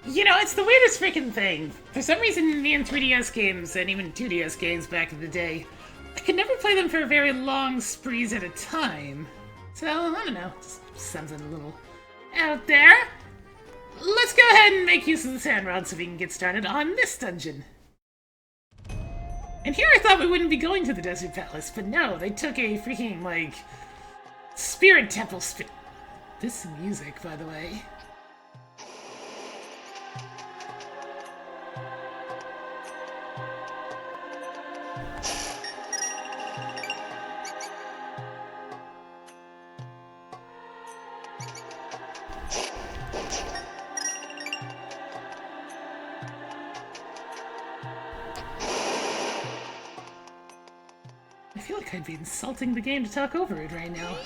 You know, it's the weirdest freaking thing. For some reason, me and 3DS games, and even 2DS games back in the day, I could never play them for very long sprees at a time. So, I don't know, just something a little out there. Let's go ahead and make use of the sand rod so we can get started on this dungeon. And here I thought we wouldn't be going to the Desert Palace, but no, they took a freaking, like, Spirit Temple This music, by the way. I feel like I'd be insulting the game to talk over it right now.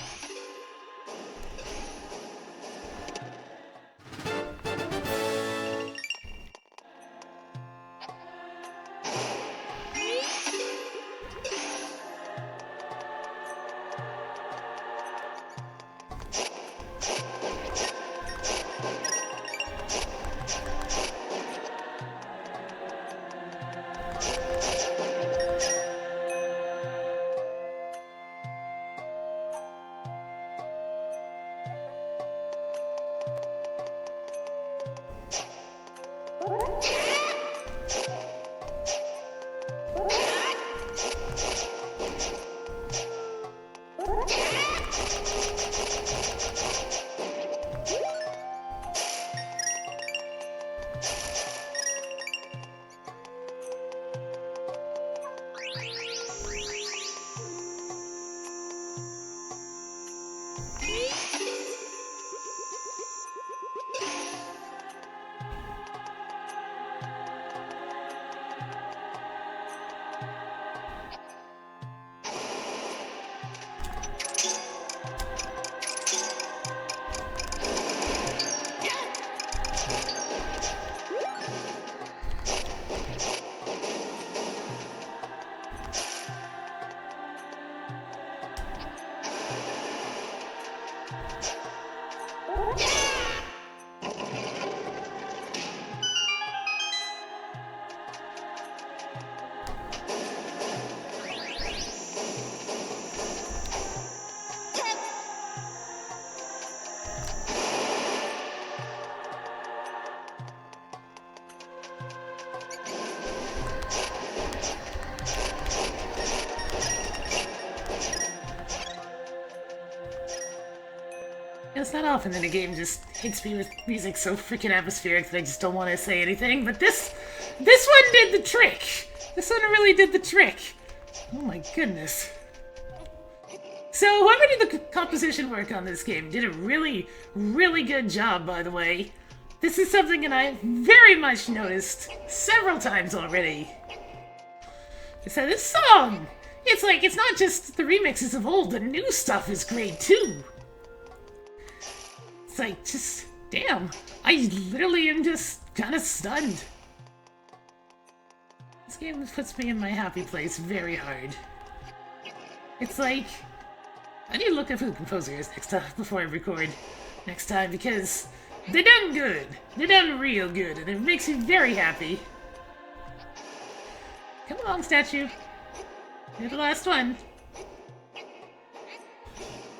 It's not often that a game just hits me with music so freaking atmospheric that I just don't want to say anything, but this one did the trick! This one really did the trick! Oh my goodness. So whoever did the composition work on this game did a really, really good job, by the way. This is something that I've very much noticed several times already. So this song, it's not just the remixes of old, the new stuff is great too. It's like, just, damn, I literally am just kind of stunned. This game puts me in my happy place very hard. It's like, I need to look up who the composer is next time, before I record next time, because they're done good. They're done real good, and it makes me very happy. Come along, statue. You're the last one.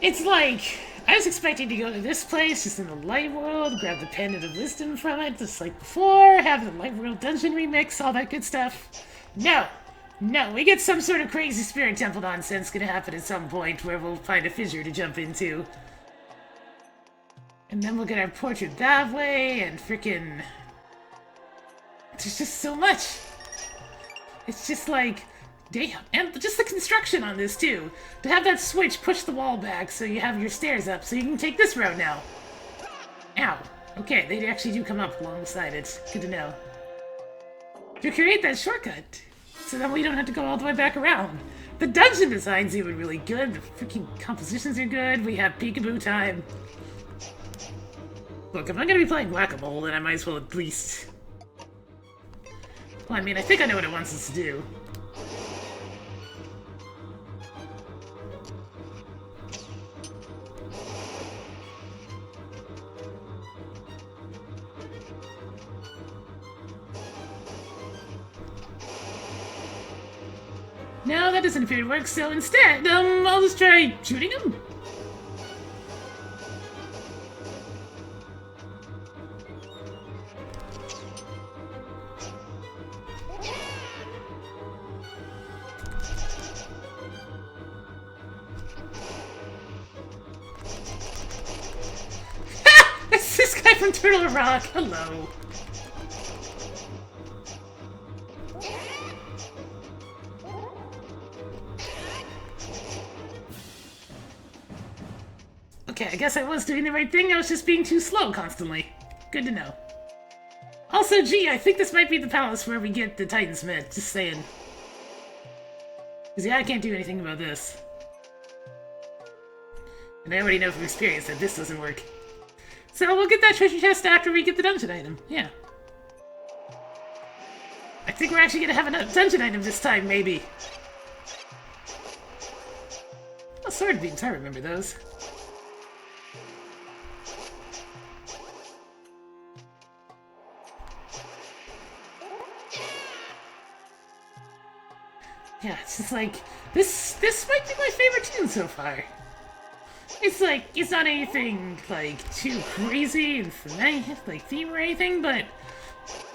It's like, I was expecting to go to this place, just in the Light World, grab the Pendant of Wisdom from it, just like before, have the Light World Dungeon remix, all that good stuff. No. No, we get some sort of crazy Spirit Temple nonsense gonna happen at some point where we'll find a fissure to jump into. And then we'll get our portrait that way, and frickin'... There's just so much! It's just like... Damn, and just the construction on this, too. To have that switch push the wall back so you have your stairs up so you can take this route now. Ow. Okay, they actually do come up alongside it. Good to know. To create that shortcut, so that we don't have to go all the way back around. The dungeon design's even really good. The freaking compositions are good. We have peekaboo time. Look, if I'm gonna be playing whack-a-mole, then I might as well at least... Well, I mean, I think I know what it wants us to do. No, that doesn't appear to work, so instead, I'll just try shooting him. It's this guy from Turtle Rock. Hello. Okay, I guess I was doing the right thing. I was just being too slow constantly. Good to know. Also, gee, I think this might be the palace where we get the Titan's Mitt. Just saying. Because, yeah, I can't do anything about this. And I already know from experience that this doesn't work. So we'll get that treasure chest after we get the dungeon item. Yeah. I think we're actually going to have a dungeon item this time, maybe. Oh, sword beams. I remember those. Yeah, it's just like, this might be my favorite tune so far. It's like, it's not anything, like, too crazy and thematic, like, theme or anything, but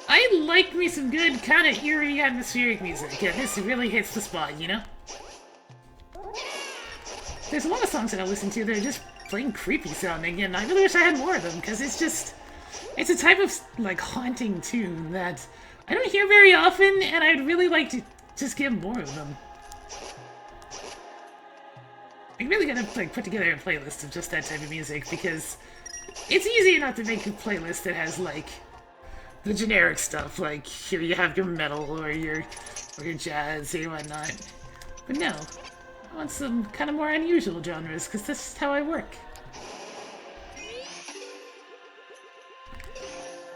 I like me some good, kind of eerie, atmospheric music. Yeah, this really hits the spot, you know? There's a lot of songs that I listen to that are just plain creepy sounding, and I really wish I had more of them, because it's just, it's a type of, like, haunting tune that I don't hear very often, and I'd really like to just get more of them. I'm really gonna like put together a playlist of just that type of music because it's easy enough to make a playlist that has like the generic stuff, like here you have your metal or your jazz or whatnot. But no, I want some kind of more unusual genres because this is how I work.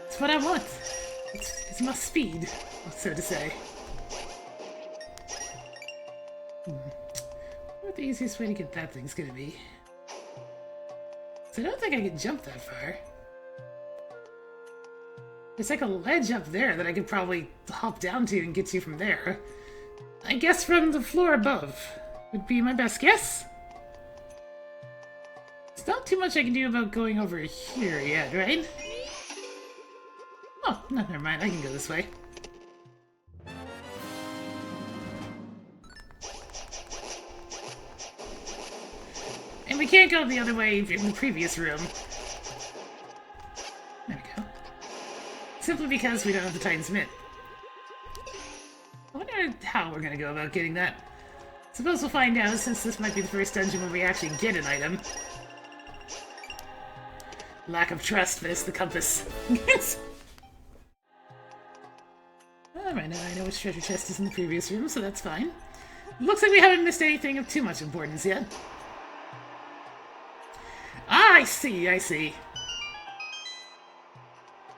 It's what I want. It's my speed, so to say. What the easiest way to get that thing's gonna be? So I don't think I can jump that far. There's like a ledge up there that I could probably hop down to and get to from there. I guess from the floor above would be my best guess. There's not too much I can do about going over here yet, right? Oh, no, never mind. I can go this way. And we can't go the other way in the previous room. There we go. Simply because we don't have the Titan's Mitt. I wonder how we're gonna go about getting that. Suppose we'll find out since this might be the first dungeon where we actually get an item. Lack of trust, but it's the compass. Alright, now I know which treasure chest is in the previous room, so that's fine. Looks like we haven't missed anything of too much importance yet. Ah, I see, I see.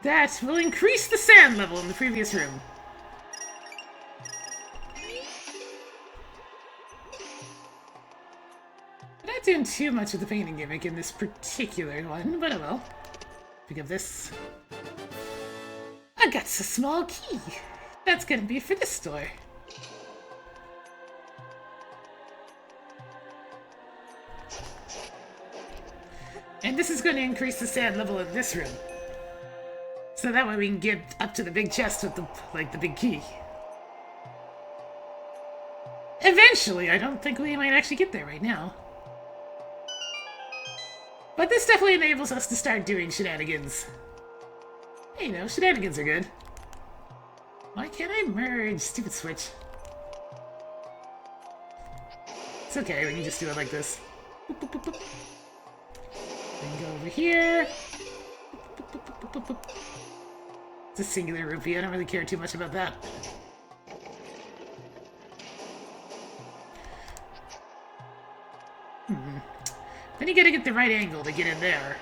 That will increase the sand level in the previous room. We're not doing too much of the painting gimmick in this particular one, but oh well. Pick up this. I got a small key. That's gonna be for this door. And this is going to increase the sand level in this room. So that way we can get up to the big chest with the, like, the big key. Eventually, I don't think we might actually get there right now. But this definitely enables us to start doing shenanigans. Hey, you know, shenanigans are good. Why can't I merge? Stupid switch. It's okay, we can just do it like this. Boop, boop, boop, boop. Then go over here. It's a singular rupee. I don't really care too much about that. Then you gotta get the right angle to get in there.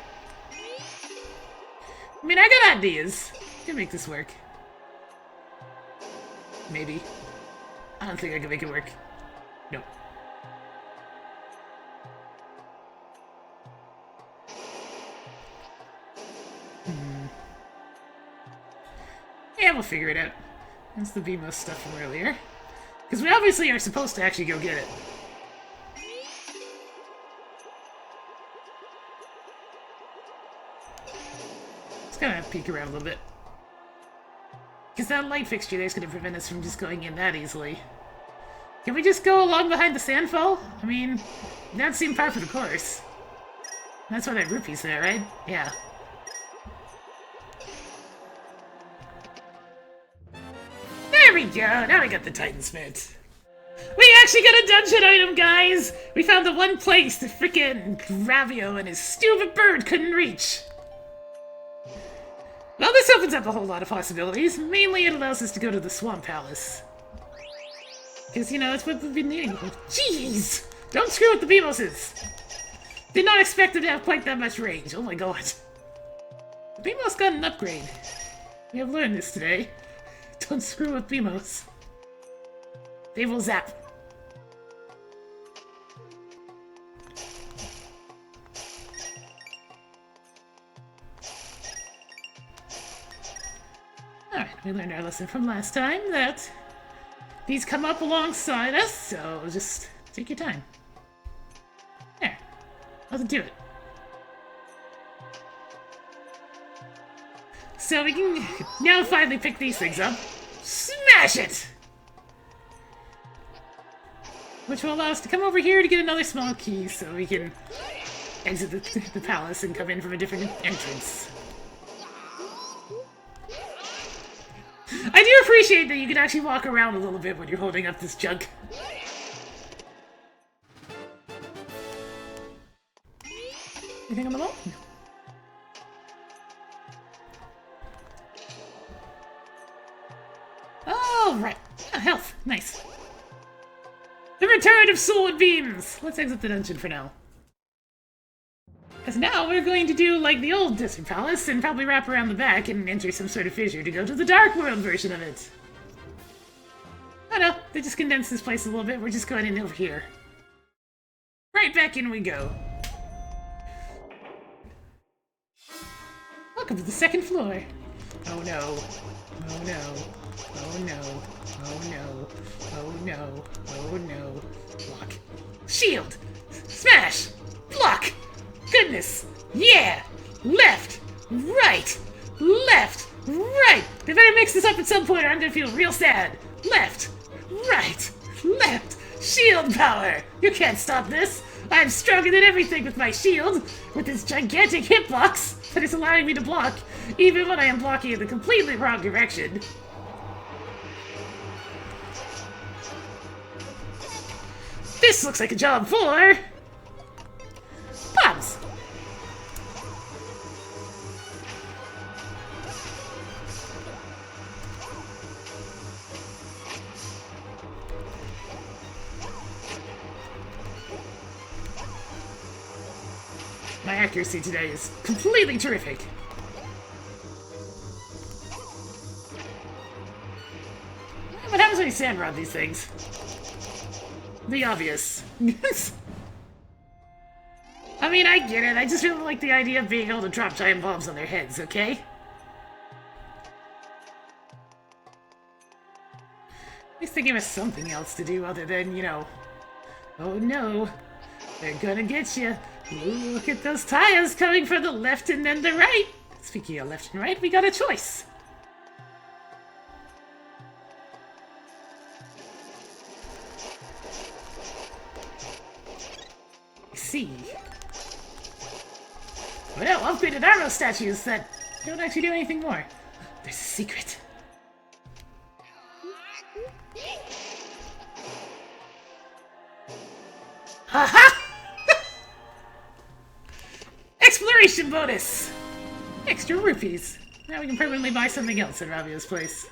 I mean, I got ideas. I can make this work. Maybe. I don't think I can make it work. Nope. Yeah, we'll figure it out. That's the BMO stuff from earlier. Because we obviously are supposed to actually go get it. Let's kind of peek around a little bit. Because that light fixture there is going to prevent us from just going in that easily. Can we just go along behind the sandfall? I mean, that seemed par for the course. That's why that rupee's there, right? Yeah. There we go! Now we got the Titan's Mitt. We actually got a dungeon item, guys! We found the one place the frickin' Ravio and his stupid bird couldn't reach. Well, this opens up a whole lot of possibilities. Mainly it allows us to go to the Swamp Palace. Because, you know, that's what we've been needing. Jeez! Don't screw with the Beamoses! Did not expect them to have quite that much range. Oh my god. The Beamos got an upgrade. We have learned this today. Don't screw with Beamos. They will zap. Alright, we learned our lesson from last time that these come up alongside us, so just take your time. There. Let's do it. So we can now finally pick these things up. Smash it! Which will allow us to come over here to get another small key so we can exit the palace and come in from a different entrance. I do appreciate that you can actually walk around a little bit when you're holding up this junk. Anything on the wall? No. Oh, right. Oh, health. Nice. The return of Soul and Beams! Let's exit the dungeon for now. Because now we're going to do like the old Desert Palace and probably wrap around the back and enter some sort of fissure to go to the Dark World version of it. Oh no, they just condensed this place a little bit. We're just going in over here. Right back in we go. Welcome to the second floor. Oh no. Oh no. Oh no. Oh no. Oh no. Oh no. Block. Shield! Smash! Block! Goodness! Yeah! Left! Right! Left! Right! They better mix this up at some point or I'm gonna feel real sad. Left! Right! Left! Shield power! You can't stop this! I'm stronger than everything with my shield! With this gigantic hitbox that is allowing me to block, even when I am blocking in the completely wrong direction. This looks like a job for... Pops! My accuracy today is completely terrific. What happens when you sand rod these things? The obvious. I mean, I get it. I just really like the idea of being able to drop giant bombs on their heads, okay? At least they give us something else to do other than, you know... Oh no, they're gonna get you. Look at those tires coming from the left and then the right. Speaking of left and right, we got a choice. See. But no, upgraded arrow statues that don't actually do anything more. There's a secret. Aha! Exploration bonus! Extra rupees. Now we can permanently buy something else at Ravio's place.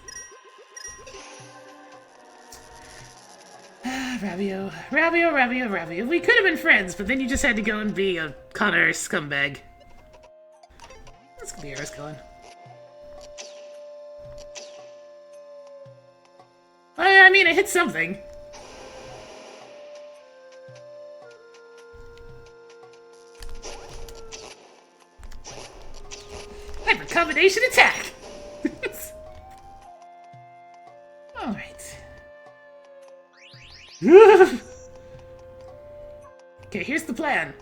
Ravio. We could have been friends, but then you just had to go and be a Connor scumbag. Let's get the arrows going. I mean, I hit something. Hyper combination attack! Alright. Okay, here's the plan.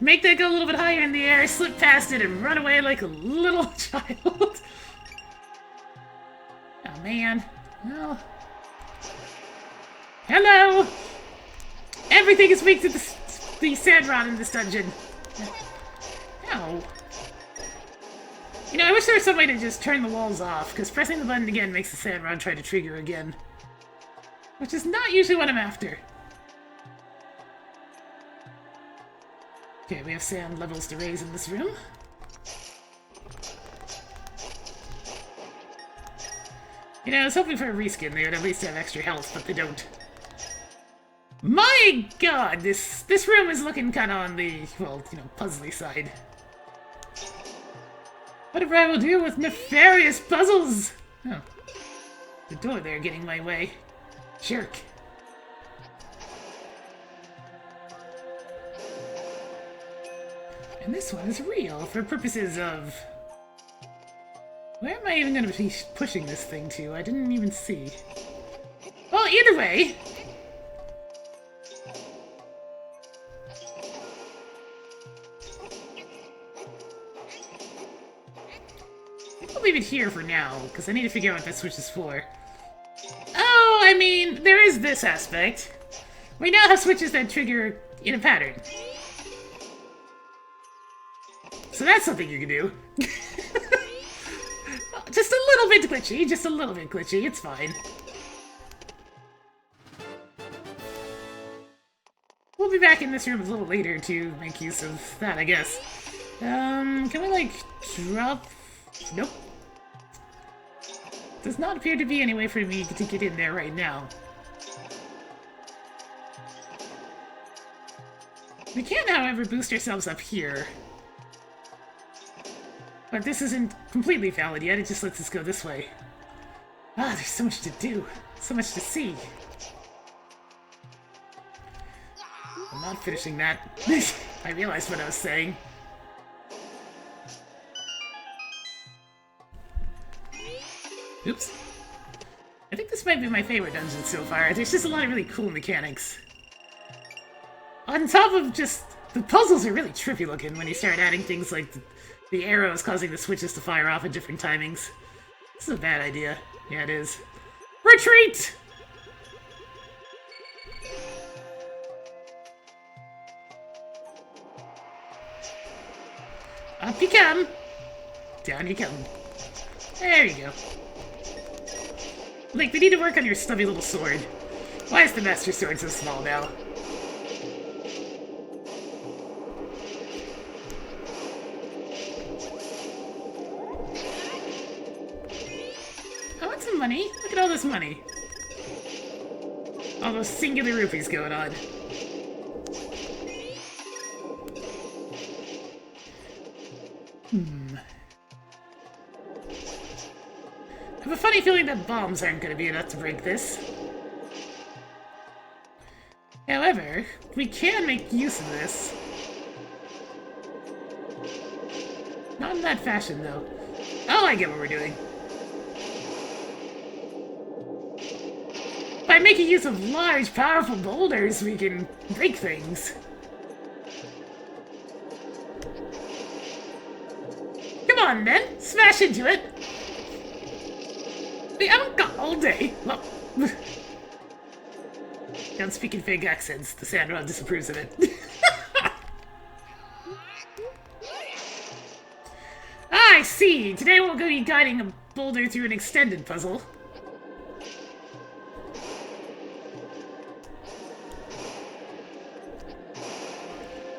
Make that go a little bit higher in the air, slip past it, and run away like a little child. Oh, man. Well... Hello! Everything is weak to the sand rod in this dungeon. Ow. You know, I wish there was some way to just turn the walls off, because pressing the button again makes the sand rod try to trigger again. Which is not usually what I'm after. Okay, we have sand levels to raise in this room. You know, I was hoping for a reskin. They would at least have extra health, but they don't. My god, this room is looking kind of on the, well, you know, puzzly side. Whatever I will do with nefarious puzzles! Oh. The door there getting my way. Jerk. And this one is real for purposes of... Where am I even going to be pushing this thing to? I didn't even see. Well, either way... I'll leave it here for now, because I need to figure out what that switch is for. Oh, I mean, there is this aspect. We now have switches that trigger in a pattern. So that's something you can do. Just a little bit glitchy, just a little bit glitchy, it's fine. We'll be back in this room a little later to make use of that, I guess. Can we, like, drop... Nope. Does not appear to be any way for me to get in there right now. We can, however, boost ourselves up here. But this isn't completely valid yet, it just lets us go this way. Ah, there's so much to do. So much to see. I'm not finishing that. I realized what I was saying. Oops. I think this might be my favorite dungeon so far. There's just a lot of really cool mechanics. On top of just... The puzzles are really trippy looking when you start adding things like the arrows causing the switches to fire off at different timings. This is a bad idea. Yeah, it is. Retreat! Up you come! Down you come. There you go. Link, we need to work on your stubby little sword. Why is the Master Sword so small now? I want some money. Look at all this money. All those singular rupees going on. I have a funny feeling that bombs aren't going to be enough to break this. However, we can make use of this. Not in that fashion, though. Oh, I get what we're doing. By making use of large, powerful boulders, we can break things. Come on, then. Smash into it. We haven't got all day. Well, don't speak in fake accents. The sand rod disapproves of it. I see. Today we'll be guiding a boulder through an extended puzzle.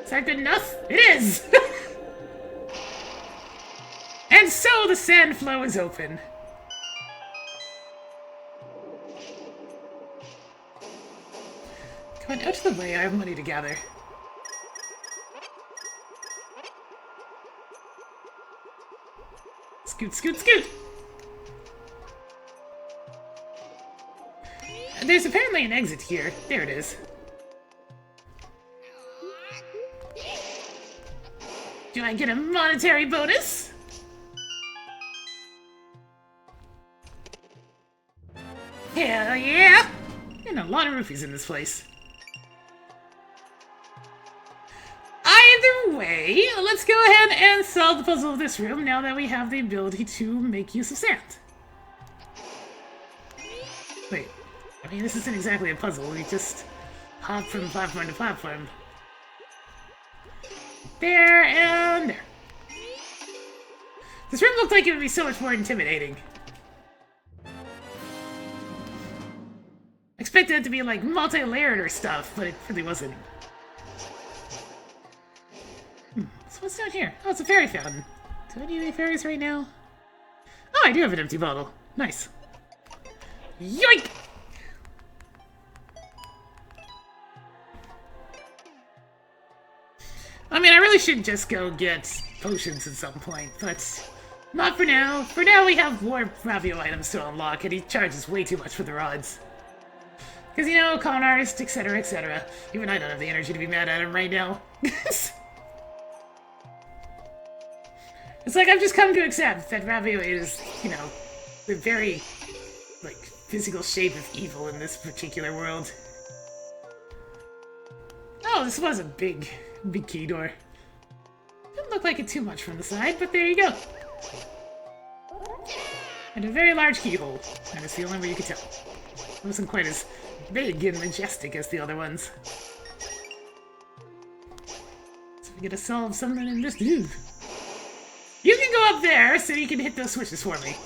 Is that good enough? It is! And so the sand flow is open. Come on, out of the way, I have money to gather. Scoot, scoot, scoot! There's apparently an exit here. There it is. Do I get a monetary bonus? Hell yeah! And a lot of roofies in this place. Either way, let's go ahead and solve the puzzle of this room now that we have the ability to make use of sand. Wait, I mean, this isn't exactly a puzzle. We just hop from platform to platform. There and there. This room looked like it would be so much more intimidating. I expected it to be like multi-layered or stuff, but it really wasn't. So what's down here? Oh, it's a fairy fountain. Do I need any fairies right now? Oh, I do have an empty bottle. Nice. Yoink! I mean, I really should just go get potions at some point, but not for now. For now, we have more Ravio items to unlock, and he charges way too much for the rods. Because, you know, con artist, etc., etc. Even I don't have the energy to be mad at him right now. It's like I've just come to accept that Ravio is, you know, the very, like, physical shape of evil in this particular world. Oh, this was a big key door. Didn't look like it too much from the side, but there you go. And a very large keyhole. And it's the only way you could tell. It wasn't quite as big and majestic as the other ones. So we gotta solve something in this dude. You can go up there so you can hit those switches for me.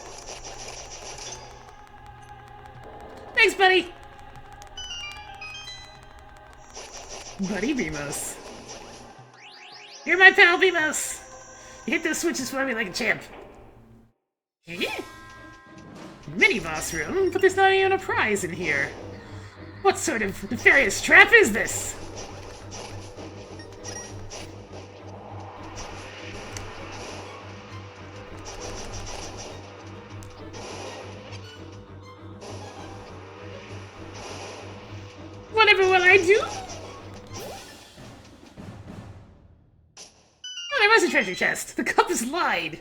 Thanks, buddy! Buddy Beamos. You're my pal, Beamos! You hit those switches for me like a champ. Mini-boss room, but there's not even a prize in here. What sort of nefarious trap is this? Whatever will I do? Oh, there was a treasure chest. The compass lied.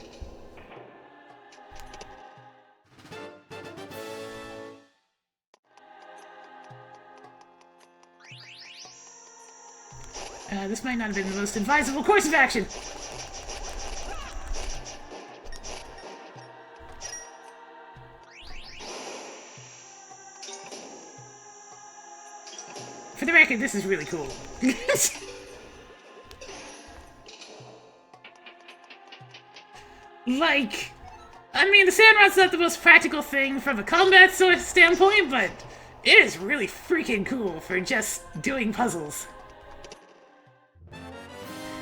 This might not have been the most advisable course of action. For the record, this is really cool. Like, I mean, the sand rod's not the most practical thing from a combat sort of standpoint, but it is really freaking cool for just doing puzzles.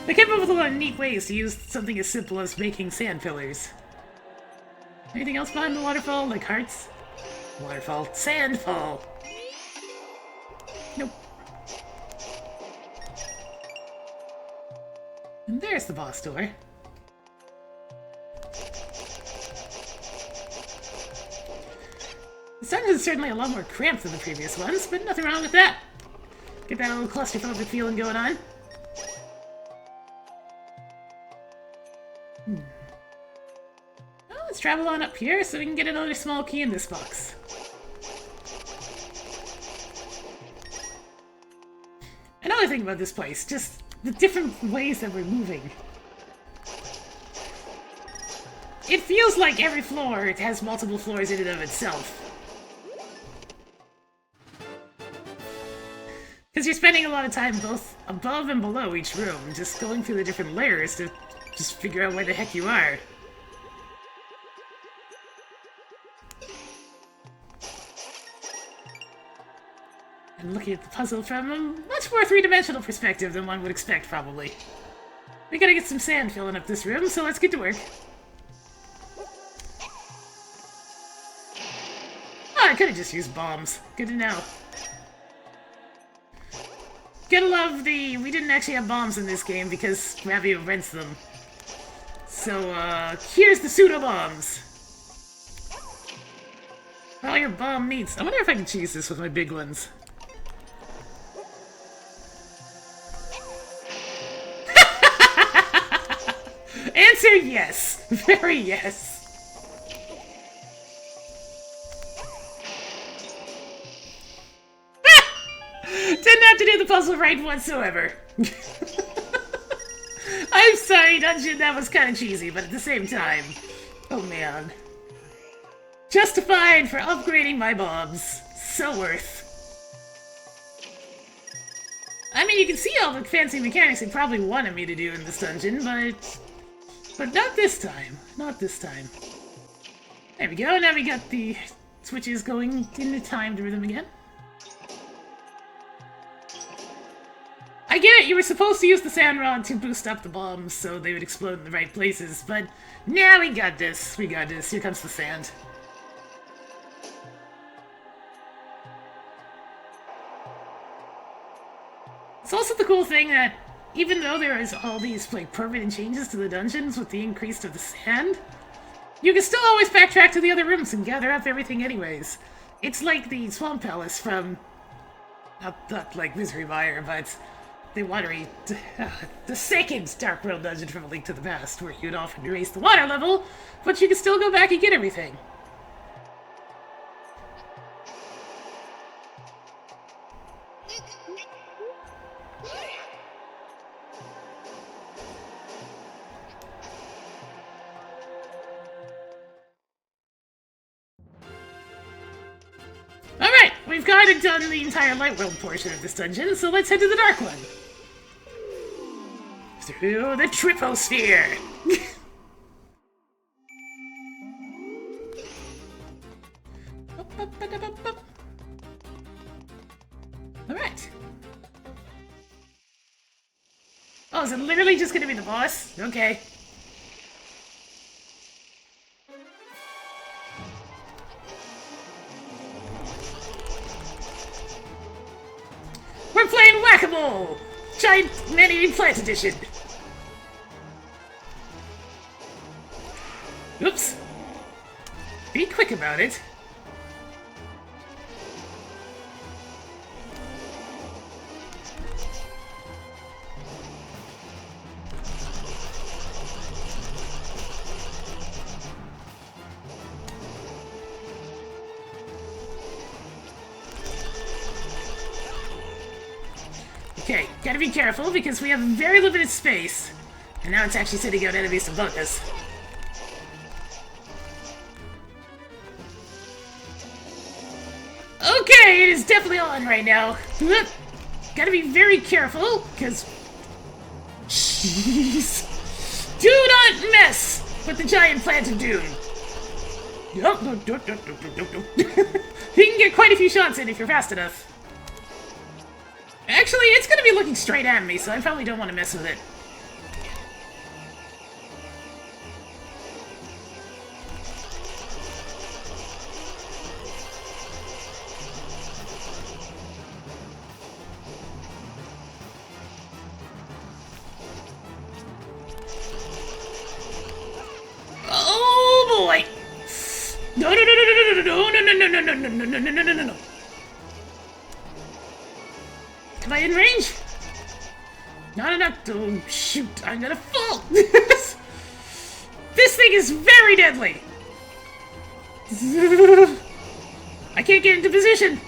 They came up with a lot of neat ways to use something as simple as making sand pillars. Anything else behind the waterfall, like hearts? Waterfall, sandfall. Nope. And there's the boss door. This dungeon is certainly a lot more cramped than the previous ones, but nothing wrong with that. Get that little claustrophobic feeling going on. Well, let's travel on up here so we can get another small key in this box. Another thing about this place, just the different ways that we're moving. It feels like every floor has multiple floors in and of itself. Because you're spending a lot of time both above and below each room, just going through the different layers to just figure out where the heck you are. And looking at the puzzle from a much more three-dimensional perspective than one would expect, probably. We gotta get some sand filling up this room, so let's get to work. Oh, I could've just used bombs. Good to know. Gotta love we didn't actually have bombs in this game because Ravio rents them. So, here's the pseudo-bombs. All your bomb needs. I wonder if I can cheese this with my big ones. Answer yes. Very yes. puzzle right whatsoever. I'm sorry, Dungeon, that was kind of cheesy, but at the same time... Oh man. Justified for upgrading my bombs. So worth. I mean, you can see all the fancy mechanics they probably wanted me to do in this dungeon, but not this time. Not this time. There we go, now we got the switches going into timed rhythm again. I get it, you were supposed to use the sand rod to boost up the bombs so they would explode in the right places, but now we got this. We got this. Here comes the sand. It's also the cool thing that even though there is all these like permanent changes to the dungeons with the increase of the sand, you can still always backtrack to the other rooms and gather up everything anyways. It's like the Swamp Palace from... Not like Misery Mire, but the watery... the second Dark World dungeon from A Link to the Past, where you'd often erase the water level, but you can still go back and get everything. Alright, we've kind of done the entire Light World portion of this dungeon, so let's head to the Dark one. Through the Triposphere! Alright. Oh, is it literally just gonna be the boss? Okay. We're playing Whack-A-Mole! Giant Man-Eating Plant Edition! Oops. Be quick about it. Okay, gotta be careful because we have very limited space. And now it's actually sending out enemies above us. Okay, it is definitely on right now. Gotta be very careful, because... Jeez. Do not mess with the giant plant of doom. You can get quite a few shots in if you're fast enough. Actually, it's gonna be looking straight at me, so I probably don't want to mess with it. Oh boy! No, no, no, no, no, no, no, no, no, no, no, no, no, no, no, no, no, no. Am I in range? Not enough. Oh, shoot. I'm gonna fall. This thing is very deadly. I can't get into position.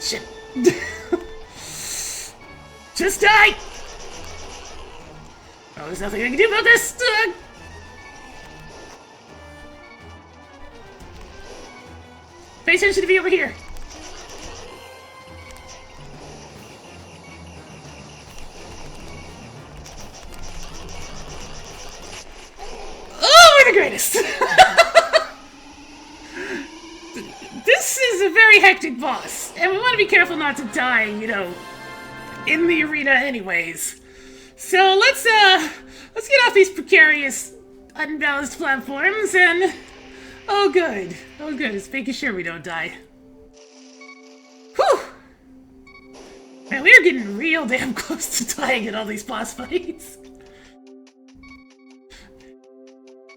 Shit. Just die. Oh, there's nothing I can do about this. Pay attention to me over here. Oh, we're the greatest. This is a very hectic boss, and we want to be careful not to die, you know, in the arena anyways. So let's get off these precarious, unbalanced platforms and... Oh good, it's making sure we don't die. Whew! Man, we are getting real damn close to dying in all these boss fights.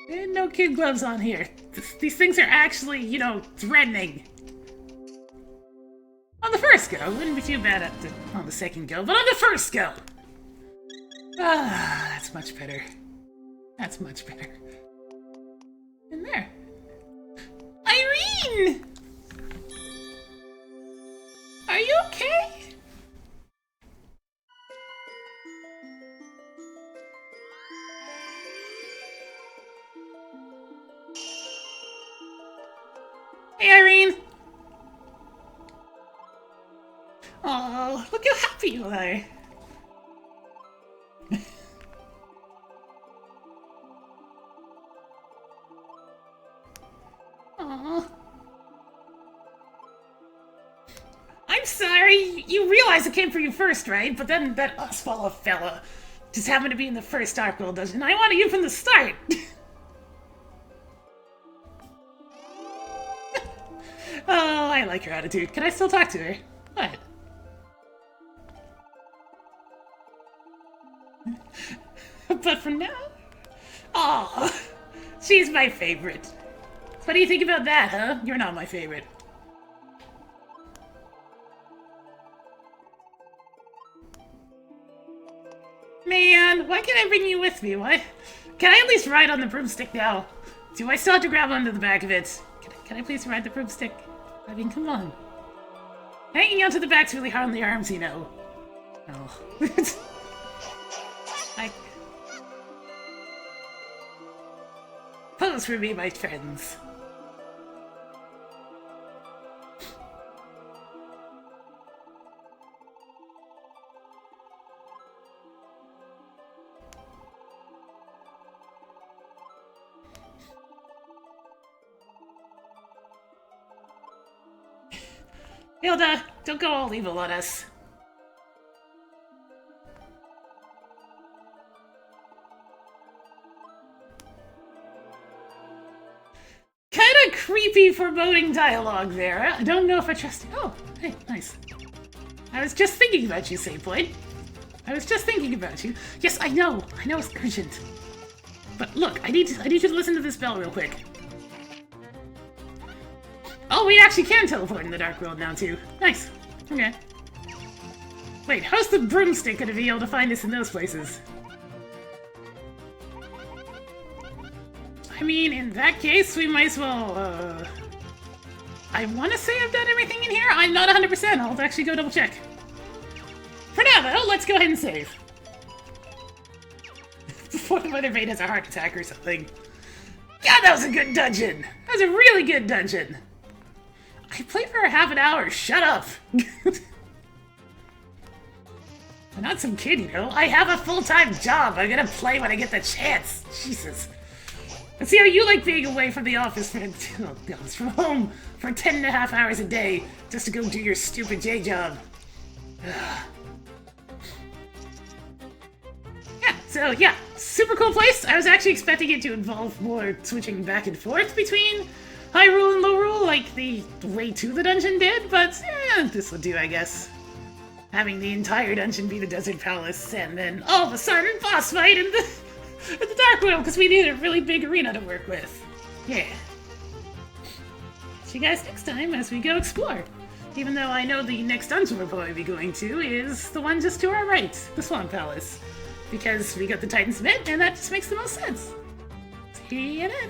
And no kid gloves on here. These things are actually, you know, threatening. On the first go, wouldn't be too bad on the second go, but on the first go! Ah, that's much better. That's much better. In there. Irene! Are you okay? Hey, Irene! Oh, look how happy you are. Aw. I'm sorry. You realize it came for you first, right? But then that Oswald fella just happened to be in the first Dark World dungeon. I wanted you from the start. Oh, I like her attitude. Can I still talk to her? What? But for now... Aw, she's my favorite. What do you think about that, huh? You're not my favorite. Man, why can't I bring you with me? Why? Can I at least ride on the broomstick now? Do I still have to grab onto the back of it? Can I please ride the broomstick? I mean, come on. Hanging onto the back's really hard on the arms, you know. Oh. Pose for me, my friends. Hilda, don't go all evil on us. Kinda creepy foreboding dialogue there. I don't know if I trust you. Oh, hey, nice. I was just thinking about you, Save Point. I was just thinking about you. Yes, I know it's urgent. But look, I need you to listen to this bell real quick. Oh, we actually can teleport in the Dark World now, too. Nice. Okay. Wait, how's the broomstick gonna be able to find us in those places? I mean, in that case, we might as well, I want to say I've done everything in here. I'm not 100%. I'll actually go double check. For now, though, let's go ahead and save. Before the Mothermaid has a heart attack or something. God, that was a good dungeon! That was a really good dungeon! I played for half an hour. Shut up! I'm not some kid, you know. I have a full-time job. I'm gonna play when I get the chance. Jesus. Let's see how you like being away from the office from home for 10.5 hours a day just to go do your stupid J job. Yeah, super cool place. I was actually expecting it to involve more switching back and forth between High Rule and Low Rule like the way to the dungeon did, but this will do, I guess. Having the entire dungeon be the Desert Palace, and then all of a sudden, boss fight in the Dark World, because we need a really big arena to work with. Yeah. See you guys next time as we go explore. Even though I know the next dungeon we're probably be going to is the one just to our right, the Swan Palace. Because we got the Titan's Mitt, and that just makes the most sense. See you then.